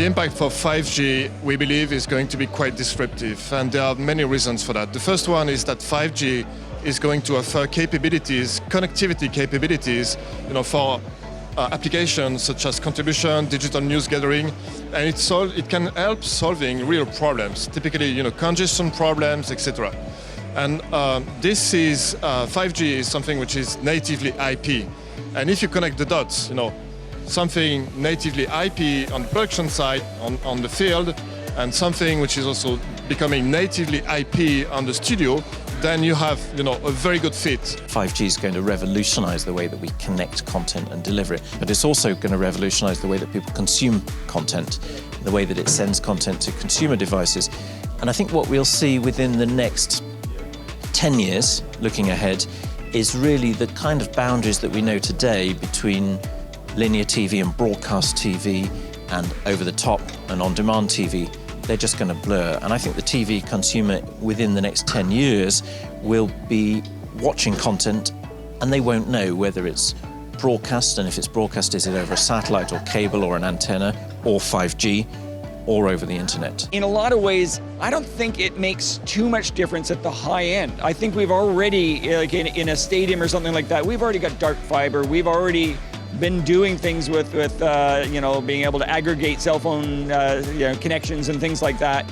impact for 5G, we believe, is going to be quite disruptive, and there are many reasons for that. The first one is that 5G is going to offer capabilities, connectivity capabilities, for applications such as contribution, digital news gathering, and it can help solving real problems, typically, congestion problems, etc. And this is 5G is something which is natively IP, and if you connect the dots, something natively IP on the production side, on the field, and something which is also becoming natively IP on the studio, then you have, a very good fit. 5G is going to revolutionize the way that we connect content and deliver it, but it's also going to revolutionize the way that people consume content, the way that it sends content to consumer devices. And I think what we'll see within the next 10 years, looking ahead, is really the kind of boundaries that we know today between linear TV and broadcast TV and over-the-top and on-demand TV. They're just going to blur. And I think the TV consumer within the next 10 years will be watching content and they won't know whether it's broadcast, and if it's broadcast, is it over a satellite or cable or an antenna or 5G or over the internet. In a lot of ways, I don't think it makes too much difference at the high end. I think we've already, like in a stadium or something like that, we've already got dark fiber. We've already been doing things with being able to aggregate cell phone connections and things like that.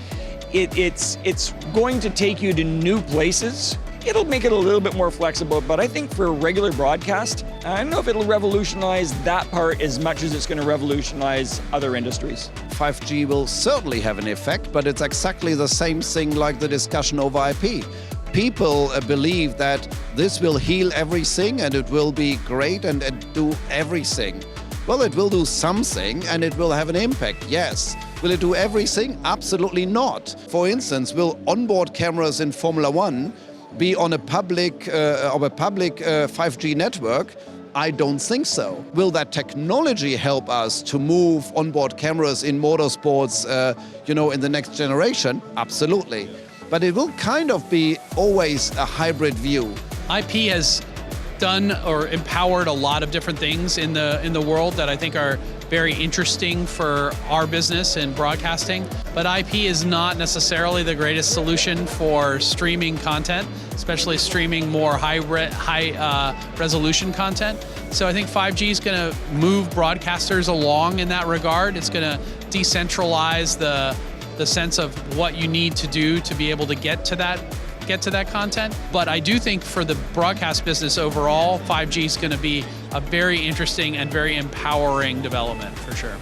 It's going to take you to new places. It'll make it a little bit more flexible, but I think for regular broadcast, I don't know if it'll revolutionize that part as much as it's going to revolutionize other industries. 5G will certainly have an effect, but it's exactly the same thing like the discussion over IP. People believe that this will heal everything and it will be great and do everything. Well, it will do something and it will have an impact, yes. Will it do everything? Absolutely not. For instance, will onboard cameras in Formula One be on a public 5G network? I don't think so. Will that technology help us to move onboard cameras in motorsports, in the next generation? Absolutely. But it will kind of be always a hybrid view. IP has done or empowered a lot of different things in the world that I think are very interesting for our business in broadcasting. But IP is not necessarily the greatest solution for streaming content, especially streaming more high resolution content. So I think 5G is going to move broadcasters along in that regard. It's going to decentralize the sense of what you need to do to be able to get to that content. But I do think for the broadcast business overall, 5G is going to be a very interesting and very empowering development for sure.